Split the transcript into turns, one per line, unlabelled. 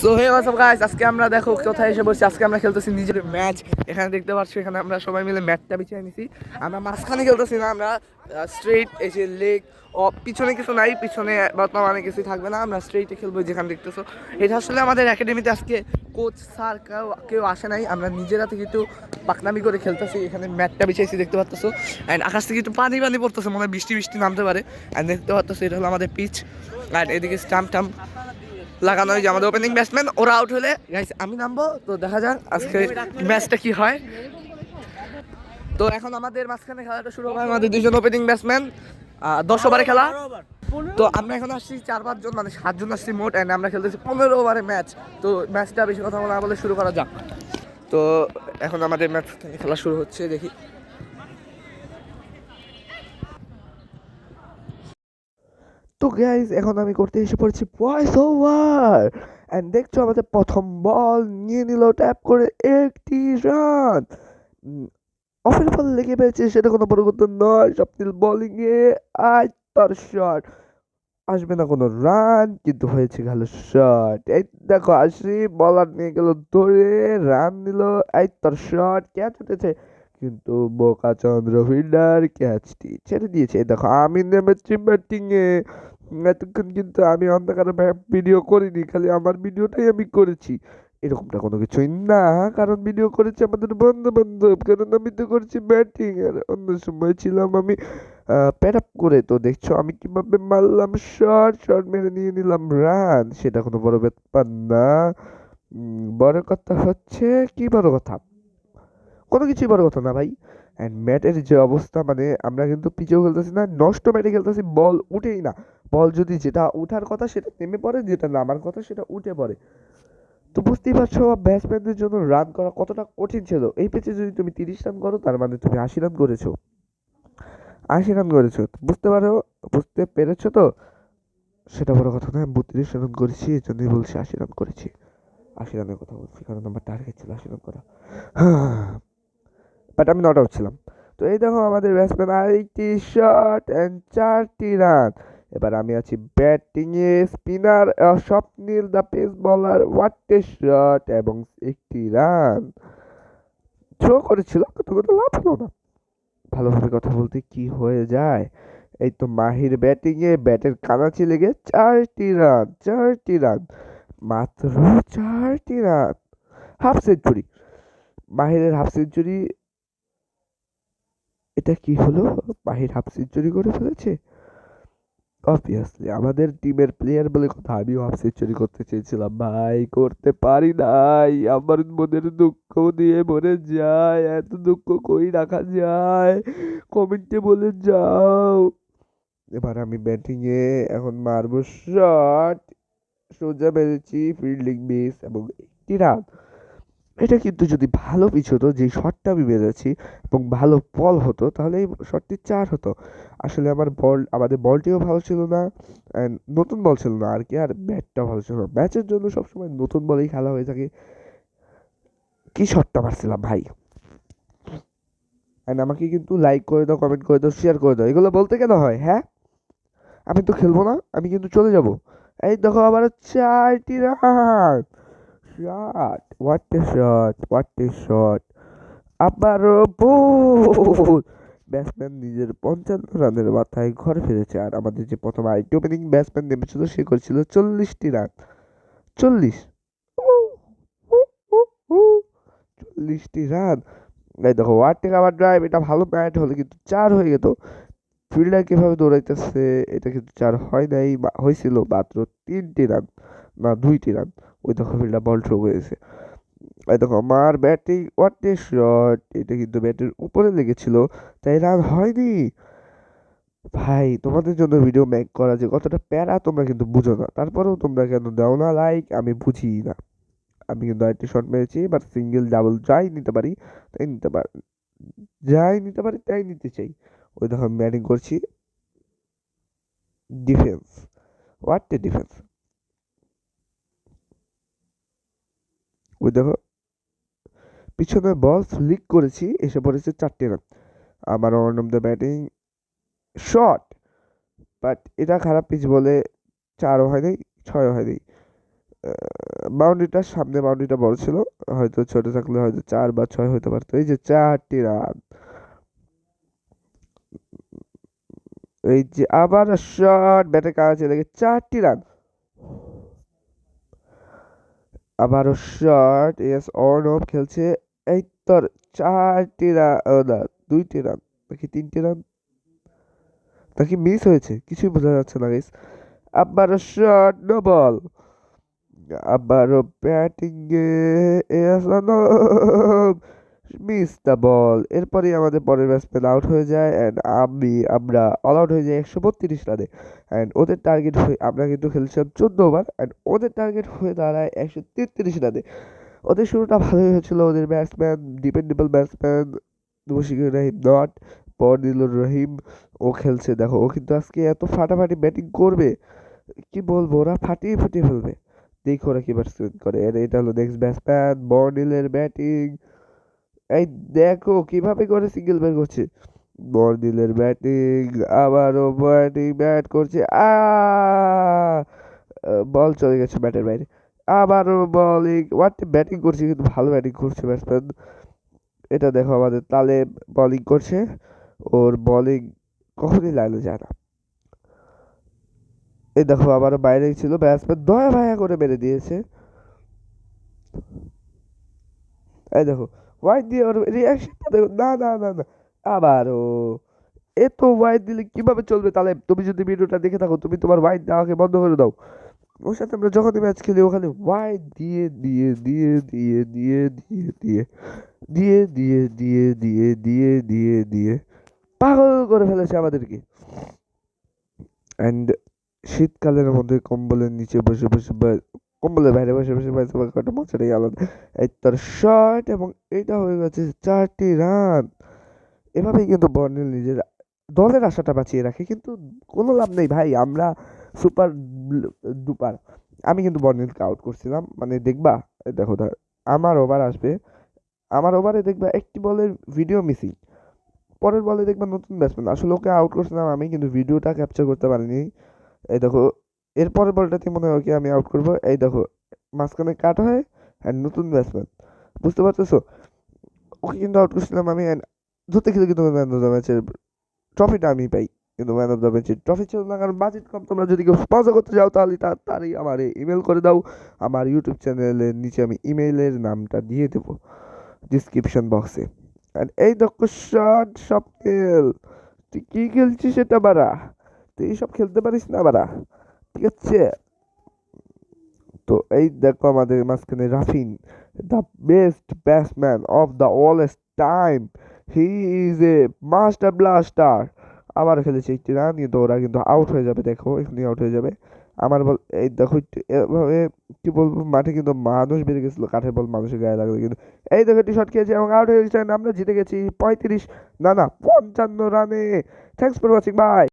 So hey WhatsApp guys, আজকে আমরা দেখো কোথায় এসে বসছি। আজকে আমরা খেলতেছি নিজের ম্যাচ। এখানে দেখতে পাচ্ছ, এখানে আমরা সবাই মিলে ম্যাচটা বিছিয়ে নিছি। আমরা মাঝখানে খেলতেছি না, আমরা স্ট্রেইট এই যে লেগ ও পিছনে কিছু নাই, পিছনে বর্তমানে কিছুই থাকবে না, আমরা স্ট্রেইটে খেলবো যেখানে দেখতেছো। এটা আসলে আমাদের একাডেমিতে আজকে কোচ স্যার কেউ আসে নাই, আমরা নিজেরা থেকে একটু পাকনামি করে খেলতেছি। এখানে ম্যাটটা বিছিয়েছি দেখতে পাচ্ছ, অ্যান্ড আকাশ থেকে একটু পানি পড়তেছে, মনে হয় বৃষ্টি নামতে পারে। অ্যান্ড দেখতে পাচ্ছ এটা হলো আমাদের পিচ, অ্যান্ড এদিকে স্টাম্প লাগানো হয় যে আমাদের ওপেনিং ব্যাটসম্যান। ওরা আউট হলে গাইস আমি নামবো, তো দেখা যাক আজকে ম্যাচটা কি হয়। তো এখন আমাদের মাঝখানে খেলাটা শুরু হবে, আমাদের দুজন ওপেনিং ব্যাটসম্যান, 10 ওভারে খেলা। তো আমরা এখন আসছি 4-5 জন, মানে 7 জন আসছি মোট, অ্যান্ড আমরা খেলতেছি 15 ওভারে ম্যাচ। তো ম্যাচটা বেশি কথা না বলে শুরু করা যাক। তো এখন আমাদের ম্যাচ খেলা শুরু হচ্ছে, দেখি। তো গাইজ এখন আমি করতে এসে পড়েছি ভয়েস ওভার, অ্যান্ড দেখছো আমাদের প্রথম বল নিয়ে নিল ট্যাপ করে একটি রান। অফের ফল লেগে পেয়েছে, সেটা কোনো পরিবর্তন নয়। স্বপ্নিল বোলিংয়ে আজ তার শট আসবে না কোনো রান, কিন্তু হয়েছে গেল শট। এই দেখো আসি বলার নিয়ে গেল ধরে, রান নিল। এই তার শট, ক্যাচ উঠেছে, কিন্তু বোকাচন্দ্র ফিল্ডার ক্যাচটি ছেড়ে দিয়েছে। এই দেখো আমি নেমেছি ব্যাটিং এ। এতক্ষণ কিন্তু আমি অন্ধকারে ভিডিও করিনি, খালি আমার ভিডিওটাই আমি করেছি। এরকমটা কোনো কিছুই না, কারণ ভিডিও করেছে আমাদের বন্ধু বান্ধব, কারণ আমি তো করছি ব্যাটিং, আর অন্য সময় ছিলাম আমি প্যাড আপ করে। তো দেখছো আমি কিভাবে মারলাম শট মেরে নিয়ে নিলাম রান, সেটা কোনো বড় ব্যাপার না। বড় কথা হচ্ছে, কি বড় কথা, কোনো কিছুই বড় কথা না ভাই। অ্যান্ড ম্যাটের যে অবস্থা, মানে আমরা কিন্তু পিছেও খেলতেছি না, নষ্ট ম্যাটে খেলতেছি, বল উঠেই না। বল যদি যেটা উঠার কথা সেটা নেমে পড়ে, যেটা নামার কথা সেটা উঠে পড়ে। তো বুঝতেই পারছো ব্যাটসম্যানদের জন্য রান করা কতটা কঠিন ছিল। এই পিচে যদি তুমি 30 রান করো, তার মানে তুমি 80 রান করেছো। 80 রান করেছো, বুঝতে পেরেছো তো। সেটা বড় কথা না, আমি 32 রান করেছি, এই জন্যই বলছি 80 রান করেছি। 80 রানের কথা বলছি, কারণ আমার টার্গেট ছিল 80 রান করা। বাট আমি নট আউট ছিলাম। তো এই দেখো আমাদের ব্যাটসম্যান আরেকটি শট অ্যান্ড 4টি রান। এবার আমি আছি batting A, spinner Swapnil the pace বলার, হোয়াট এ শট, এবং 1টি রান। থ্রো করেছিল, কিন্তু কোনো লাভ হলো না। ভালোভাবে কথা বলতে কি হয়ে যায়। এই তো মাহির ব্যাটিং এ, ব্যাটের কানাচি লেগে 4টি রান, মাত্র 4টি রান, হাফ সেঞ্চুরি। মাহিরের হাফ সেঞ্চুরি, এটা কি হলো, মাহির হাফ সেঞ্চুরি করে ফেলেছে। অবভিয়াসলি আমাদের টিমের প্লেয়ার বলে কথা, আমিও হাফ সেঞ্চুরি করতে চেয়েছিলাম ভাই, করতে পারি নাই। আমার মনের দুঃখ দিয়ে ভরে যায়, এত দুঃখ কই রাখা যায়, কমেন্টে বলে যাও। এবার আমি ব্যাটিং এ এখন মারবো শট, সোজা মেরেছি, ফিল্ডিং মিস এবং 1টি রান। এটা কিন্তু যদি ভালো পিচ হতো, যে শটটা আমি মেরেছি এবং ভালো বল হতো, তাহলে এই শটটি 4 হতো। আসলে আমাদের বলটিও ভালো ছিল না, অ্যান্ড নতুন বল ছিল না আর কি, আর ব্যাটটাও ভালো ছিল না। ম্যাচের জন্য সবসময় নতুন বলেই খেলা হয়ে থাকে। কি শটটা মারছিলাম ভাই। অ্যান্ড আমাকে কিন্তু লাইক করে দাও, কমেন্ট করে দাও, শেয়ার করে দাও, এগুলো বলতে কেন হয় হ্যাঁ? আমি তো খেলবো না, আমি কিন্তু চলে যাব। এই দেখো আবার 4টি রান। What a shot. আবারও বল। ব্যাটসম্যান নিজের 55 রানের মাথায় ঘরে ফিরেছে, আর আমাদের যে প্রথম আরেকটি ওপেনিং ব্যাটসম্যান নেমেছিল, সে করেছিল 40টি রান। 40, 40টি রান। এই দেখো ওয়ার টেক আবার ড্রাইভ, এটা ভালো ব্যাট হলে কিন্তু 4 হয়ে যেত। ফিল্ডার কিভাবে দৌড়াইতেছে, এটা কিন্তু 4 হয় নাই, হয়েছিল মাত্র 3টি রান, না 2টি রান। ওই দেখো ফিল্ডার বল থ্রো করেছে। এই দেখো আমার ব্যাটিং, হোয়াট এ শট, এটা কিন্তু ব্যাটের উপরে লেগেছিল, তাই রান হয়নি। ভাই তোমাদের জন্য ভিডিও মেক করা যে কতটা প্যারা, তোমরা কিন্তু বুঝো না, তারপরেও তোমরা কেন দাও না লাইক, আমি বুঝি না। আমি কিন্তু আরেকটি শট মেরেছি, বাট সিঙ্গেল ডাবল যাই নিতে পারি তাই নিতে চাই। ওই দেখো আমি ব্যাটিং করছি, ডিফেন্স, হোয়াট এ ডিফেন্স। ওই দেখো পিছনে বল ফ্লিক করেছি, এসে পড়েছে 4টি রান। আমার one of the batting shot, but এটা খারাপ পিচ বলে 4ও হয়নি, 6ও হয়নি। বাউন্ডারিটার সামনে বাউন্ডারিটা বড় ছিল, হয়তো ছোট থাকলে হয়তো 4 বা 6 হতে পারতো। এই যে 4টি রান, এই যে আবার শট, ব্যাটে কাছে লেগে 4টি রান, আবারও শট, এস অর্ণব খেলছে, এই তোর 4টি রান, না 2টি রান নাকি 3টি রান নাকি মিস হয়েছে, কিছুই বোঝা যাচ্ছে না গাইস। আবারও শট, নো বল, আবারও batting A S Arnab miss the ball. এরপরেই আমাদের পরের ব্যাটসম্যান আউট হয়ে যায় অ্যান্ড আমরা অল আউট হয়ে যাই 132 রানে। অ্যান্ড ওদের টার্গেট হয়ে, আমরা কিন্তু খেলছিলাম 14 ওভার, অ্যান্ড ওদের টার্গেট হয়ে দাঁড়ায় 133 রানে। ওদের শুরুটা ভালোই হয়েছিল, ওদের batsman dependable batsman Mushfiqur Rahim not, Badilur Rahim ও খেলছে, দেখো ও কিন্তু আজকে এত ফাটাফাটি ব্যাটিং করবে, কি বলবো, ওরা ফাটিয়ে ফাটিয়ে ফেলবে। দেখো ওরা কি ব্যাটসম্যান করে। এটা হলো নেক্সট ব্যাটসম্যান বর্নিলের ব্যাটিং, এই দেখো কিভাবে করে সিঙ্গেল বের করছে। বর্নিলের ব্যাটিং, আবারও ব্যাটিং ব্যাট করছে, বল চলে গেছে ব্যাটের বাইরে। আবারও বলিং, হোয়াট ব্যাটিং করছে, কিন্তু ভালো ব্যাটিং করছে ব্যাটসম্যান। এটা দেখো আমাদের তালে বলিং করছে, ওর বলিং কখনই লাইনে যায় না। এই দেখো আবারও বাইরে ছিল ব্যাটসম্যান, দয়া ভায়া করে মেরে দিয়েছে। এই দেখো ওয়াইড দিয়ে ওর রিয়াকশনটা দেখো, না না না না, আবারও এত ওয়াইড দিলে কিভাবে চলবে। তাহলে তুমি যদি ভিডিওটা দেখে থাকো, তুমি তোমার ওয়াইড দেওয়াকে বন্ধ করে দাও। ওর সাথে আমরা যখনই ম্যাচ খেলি ওখানে ওয়াইড দিয়ে দিয়ে দিয়ে দিয়ে দিয়ে দিয়ে দিয়ে দিয়ে দিয়ে দিয়ে দিয়ে দিয়ে দিয়ে দিয়ে পাগল করে ফেলেছে আমাদেরকে। অ্যান্ড শীতকালের মধ্যে কম্বলের নিচে বসে বসে কম্বলের বাইরে বসে বসে কটা মজাটাই আলাদা। এই তার শট, এবং এটা হয়ে গেছে 4টি রান। এভাবেই কিন্তু বর্নিল নিজের দলের আশাটা বাঁচিয়ে রাখে, কিন্তু কোনো লাভ নেই ভাই, আমরা সুপার ডুপার। আমি কিন্তু বর্নিলকে আউট করছিলাম, মানে দেখবা, এই দেখো আমার ওভার আসবে, আমার ওভারে দেখবা একটি বলের ভিডিও মিসিং, পরের বলে দেখবা নতুন ব্যাটসম্যান, আসলে ওকে আউট করছিলাম আমি, কিন্তু ভিডিওটা ক্যাপচার করতে পারিনি। এই দেখো এর পরের বলটাতে মনে হয় ওকে আমি আউট করবো, এই দেখো মাঝখানে কাট হয়, আর নতুন ব্যাটসম্যান, বুঝতে পারতেছো, ওকে কিন্তু আউট করছিলাম আমি, and ধরতে গেলে কিন্তু ম্যান অফ দ্য ম্যাচের ট্রফিটা আমি পাই, কিন্তু ম্যান অফ দ্য ম্যাচের ট্রফি ছিল না, কারণ বাজেট কম। তোমরা যদি কেউ স্পন্সর করতে যাও তাহলে তাড়াতাড়ি আমার ইমেল করে দাও, আমার ইউটিউব চ্যানেলের নিচে আমি ইমেইলের নামটা দিয়ে দেবো ডিসক্রিপশন বক্সে। আর এই দেখো শট, সব খেল, তুই কি খেলছিস সেটা বাড়া, তুই এইসব খেলতে পারিস না বাড়া, ঠিক আছে। তো এই দেখো আমাদের মাঝখানে Rafin, the best batsman of the all time, he is a master blaster. আবার খেলেছে 80 রান, কিন্তু ওরা কিন্তু আউট হয়ে যাবে, দেখো এখনই আউট হয়ে যাবে। আমার বল, এই দেখো একটু এভাবে কি বলবো, মাঠে কিন্তু মানুষ বেড়ে গেছিল, কাঠের বল মানুষের গায়ে লাগলো, কিন্তু এই দেখো একটি শট খেয়েছে এবং আউট হয়ে গেছে, আমরা জিতে গেছি 35, না না 55 রানে। Thanks for watching, by.